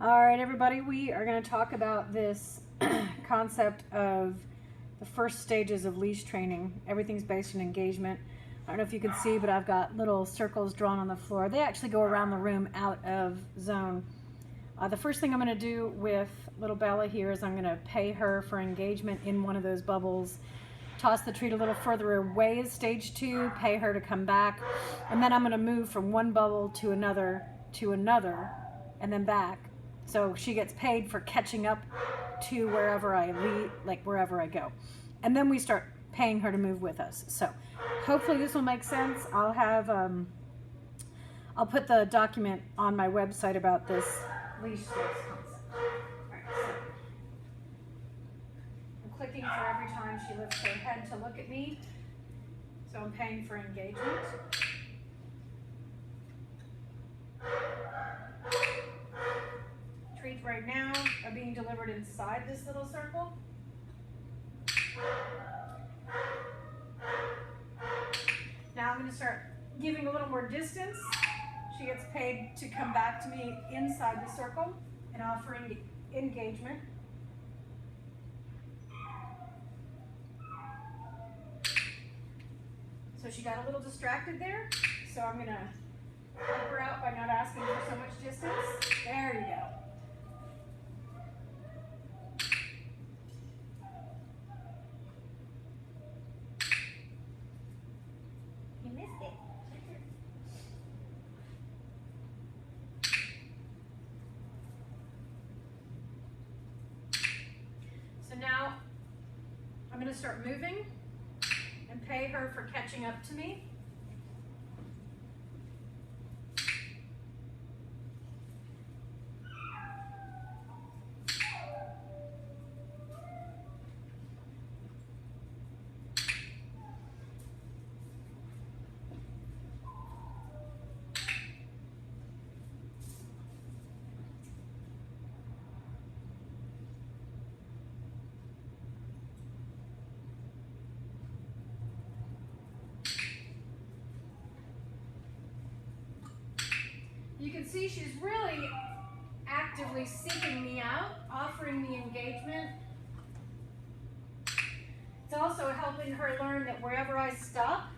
All right, everybody, we are going to talk about this concept of the first stages of leash training. Everything's based on engagement. I don't know if you can see, but I've got little circles drawn on the floor. They actually go around the room out of zone. The first thing I'm going to do with little Bella here is I'm going to pay her for engagement in one of those bubbles. Toss the treat a little further away is stage 2, pay her to come back, and then I'm going to move from one bubble to another, and then back. So she gets paid for catching up to wherever I lead, like wherever I go. And then we start paying her to move with us. So hopefully this will make sense. I'll have, I'll put the document on my website about this leash sticks concept. All right, so I'm clicking for every time she lifts her head to look at me. So I'm paying for engagement. Treats right now are being delivered inside this little circle. Now I'm going to start giving a little more distance. She gets paid to come back to me inside the circle and offering engagement. So she got a little distracted there, so I'm going to help her out by not asking for so much distance. There you go. You missed it. So now I'm going to start moving and pay her for catching up to me. You can see she's really actively seeking me out, offering me engagement. It's also helping her learn that wherever I stop,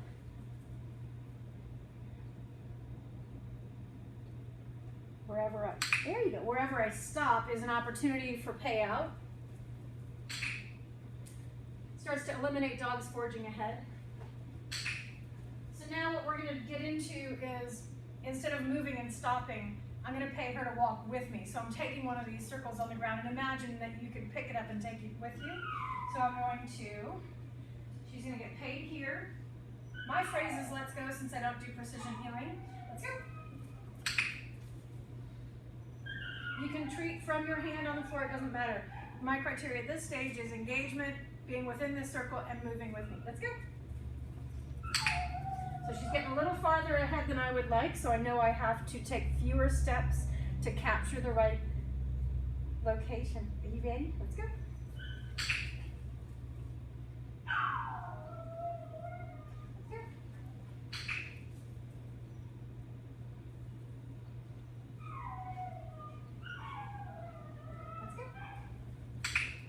wherever I stop is an opportunity for payout. Starts to eliminate dogs forging ahead. So now what we're going to get into is, instead of moving and stopping, I'm going to pay her to walk with me. So I'm taking one of these circles on the ground, and imagine that you can pick it up and take it with you. So I'm going to, she's going to get paid here. My phrase is let's go, since I don't do precision healing. Let's go. You can treat from your hand on the floor, it doesn't matter. My criteria at this stage is engagement, being within this circle, and moving with me. Let's go. So she's getting a little farther ahead than I would like, so I know I have to take fewer steps to capture the right location. Are you ready? Let's go.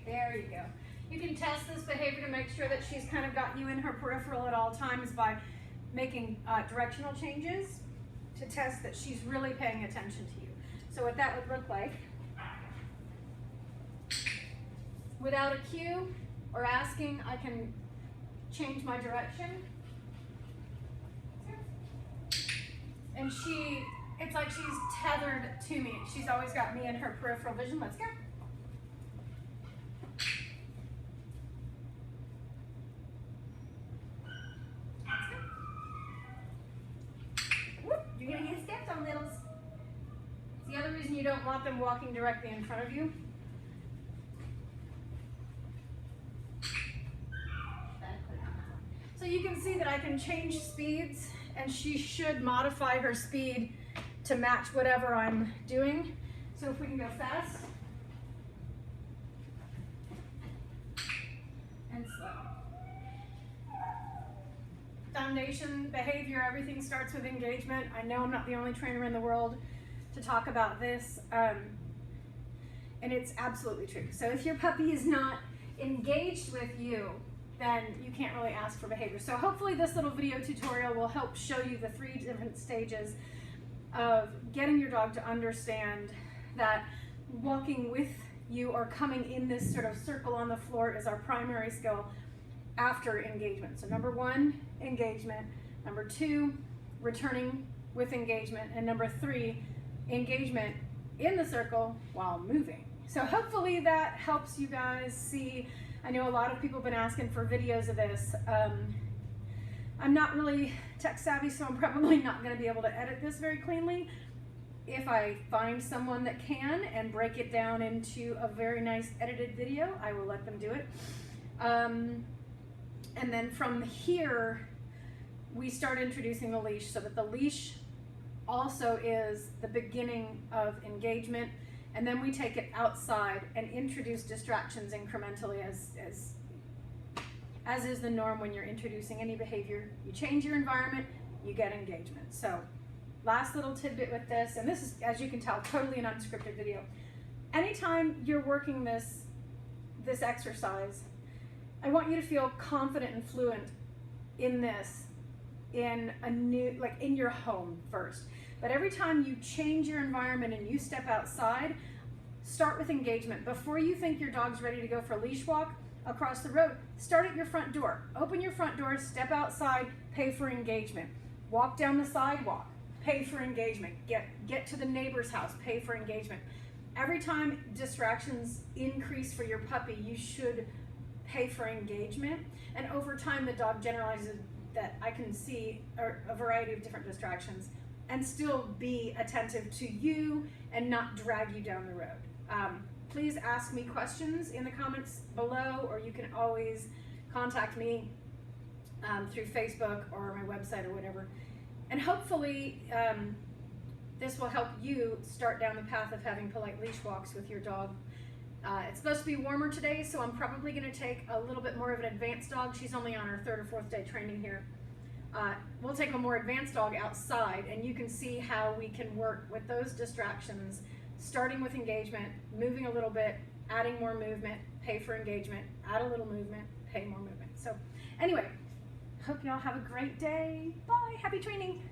There you go. You can test this behavior to make sure that she's kind of got you in her peripheral at all times by making directional changes to test that she's really paying attention to you. So what that would look like, without a cue or asking, I can change my direction. And it's like she's tethered to me. She's always got me in her peripheral vision. Let's go. You're going to get stepped on, littles. It's the other reason you don't want them walking directly in front of you. So you can see that I can change speeds, and she should modify her speed to match whatever I'm doing. So if we can go fast and slow. Foundation, behavior, everything starts with engagement. I know I'm not the only trainer in the world to talk about this. And it's absolutely true. So if your puppy is not engaged with you, then you can't really ask for behavior. So hopefully this little video tutorial will help show you the 3 different stages of getting your dog to understand that walking with you or coming in this sort of circle on the floor is our primary skill after engagement. So number 1, engagement. Number 2, returning with engagement. And number 3, engagement in the circle while moving. So hopefully that helps you guys see. I know a lot of people have been asking for videos of this. I'm not really tech savvy, so I'm probably not going to be able to edit this very cleanly. If I find someone that can and break it down into a very nice edited video, I will let them do it. And then from here, we start introducing the leash, so that the leash also is the beginning of engagement. And then we take it outside and introduce distractions incrementally as is the norm when you're introducing any behavior. You change your environment, you get engagement. So last little tidbit with this, and this is, as you can tell, totally an unscripted video. Anytime you're working this exercise, I want you to feel confident and fluent in this in a new, like in your home first. But every time you change your environment and you step outside, start with engagement. Before you think your dog's ready to go for a leash walk across the road, start at your front door. Open your front door, step outside, pay for engagement. Walk down the sidewalk, pay for engagement. Get to the neighbor's house, pay for engagement. Every time distractions increase for your puppy, you should pay for engagement. And over time, the dog generalizes that I can see a variety of different distractions and still be attentive to you and not drag you down the road. Please ask me questions in the comments below, or you can always contact me through Facebook or my website or whatever. And hopefully this will help you start down the path of having polite leash walks with your dog. It's supposed to be warmer today, so I'm probably going to take a little bit more of an advanced dog. She's only on her 3rd or 4th day training here. We'll take a more advanced dog outside, and you can see how we can work with those distractions, starting with engagement, moving a little bit, adding more movement, pay for engagement, add a little movement, pay more movement. So anyway, hope y'all have a great day. Bye, happy training.